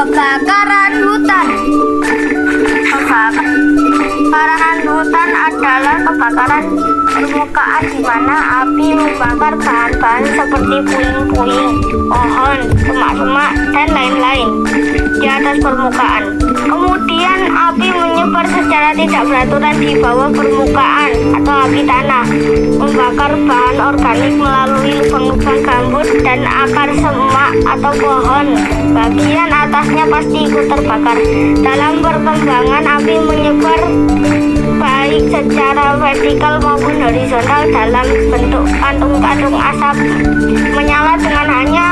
Kebakaran hutan. Kebakaran hutan adalah kebakaran permukaan di mana api membakar bahan-bahan seperti puing-puing, pohon, semak-semak, dan lain-lain di atas permukaan. Kemudian api menyebar secara tidak beraturan di bawah permukaan atau api tanah, membakar bahan organik melalui lubang-lubang gambut dan akar semak atau pohon. Bagian atasnya pasti ikut terbakar. Dalam perkembangan api menyebar baik secara vertikal maupun horizontal dalam bentuk kantung-kantung asap menyala dengan hanya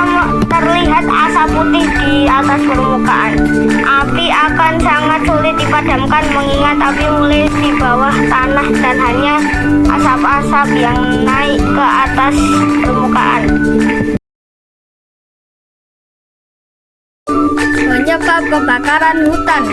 terlihat asap putih di atas permukaan. Api akan sangat sulit dipadamkan mengingat api mulai di bawah tanah dan hanya asap-asap yang naik ke atas permukaan. Penyebab kebakaran hutan.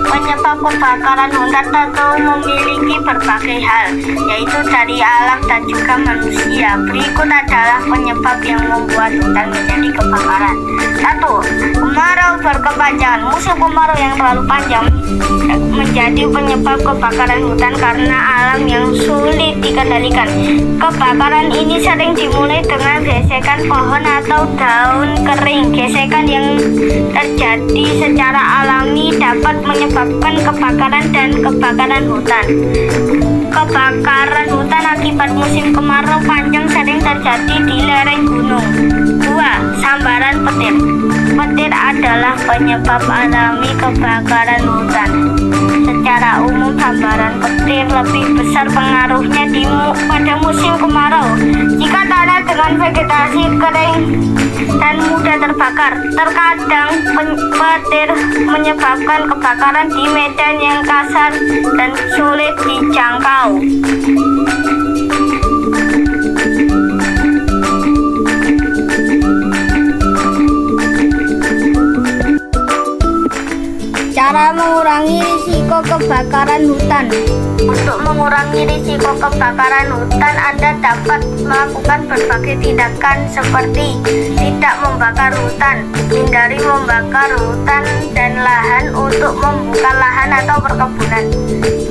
Penyebab kebakaran hutan tentu memiliki berbagai hal, yaitu dari alam dan juga manusia. Berikut adalah penyebab yang membuat hutan menjadi kebakaran. 1. Kemarau berkepanjangan. Musim kemarau yang terlalu panjang menjadi penyebab kebakaran hutan karena alam yang sulit dikendalikan. Kebakaran ini sering dimulai dengan gesekan pohon atau daun kering. Gesekan yang terjadi secara alami dapat menyebabkan kebakaran dan kebakaran hutan. Kebakaran hutan akibat musim kemarau panjang sering terjadi di lereng gunung. 2. Sambaran petir. Petir adalah penyebab alami kebakaran hutan. Secara umum sambaran petir lebih besar pengaruhnya pada musim kemarau. Jika tanah dengan vegetasi kering dan mudah terbakar, terkadang petir menyebabkan kebakaran di medan yang kasar dan sulit dijangkau. Cara mengurangi risiko kebakaran hutan. Untuk mengurangi risiko kebakaran hutan, Anda dapat melakukan berbagai tindakan seperti tidak membakar hutan, hindari membakar hutan dan lahan untuk membuka lahan atau perkebunan,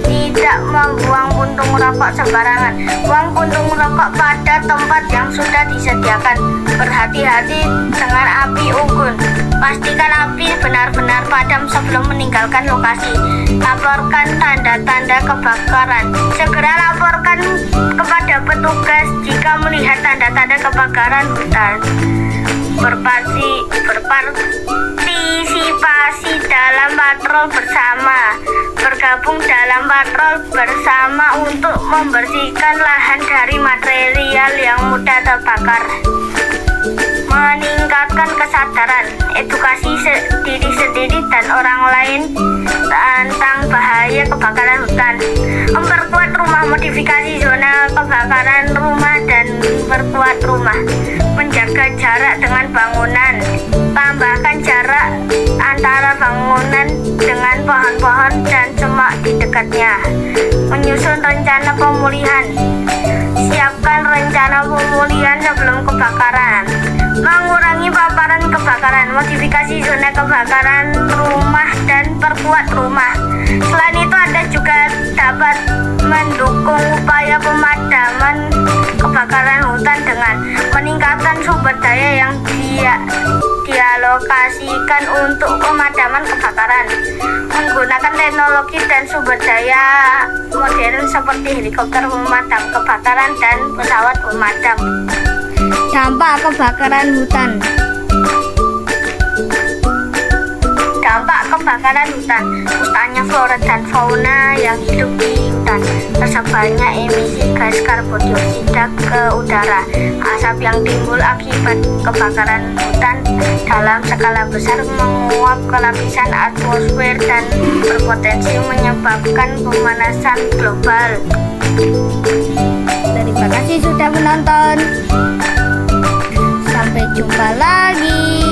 tidak membuang puntung rokok sembarangan, buang puntung rokok pada tempat yang sudah disediakan, berhati-hati dengan api unggun, pastikan api benar-benar padam sebelum meninggalkan lokasi, laporkan tanda-tanda kebakaran, segera laporkan kepada petugas jika melihat tanda-tanda kebakaran hutan, berpartisipasi dalam patrol bersama, bergabung dalam patrol bersama untuk membersihkan lahan dari material yang mudah terbakar, meningkatkan kesadaran, edukasi diri sendiri dan orang lain tentang bahaya kebakaran hutan, memperkuat rumah, modifikasi zona kebakaran rumah dan memperkuat rumah, menjaga jarak dengan bangunan, tambahkan jarak antara bangunan dengan pohon-pohon dan semak di dekatnya, menyusun rencana pemulihan, siapkan rencana pemulihan sebelum kebakaran, mengurangi paparan kebakaran, modifikasi zona kebakaran rumah dan perkuat rumah. Selain itu, Anda juga dapat mendukung upaya pemadaman kebakaran hutan dengan meningkatkan sumber daya yang dialokasikan untuk pemadaman kebakaran, menggunakan teknologi dan sumber daya modern seperti helikopter pemadam kebakaran dan pesawat pemadam. Dampak kebakaran hutan. Dampak kebakaran hutan: musnahnya flora dan fauna yang hidup di hutan, tersebarnya emisi gas karbon dioksida ke udara, asap yang timbul akibat kebakaran hutan dalam skala besar menguap ke lapisan atmosfer dan berpotensi menyebabkan pemanasan global. Terima kasih sudah menonton. Sampai jumpa lagi.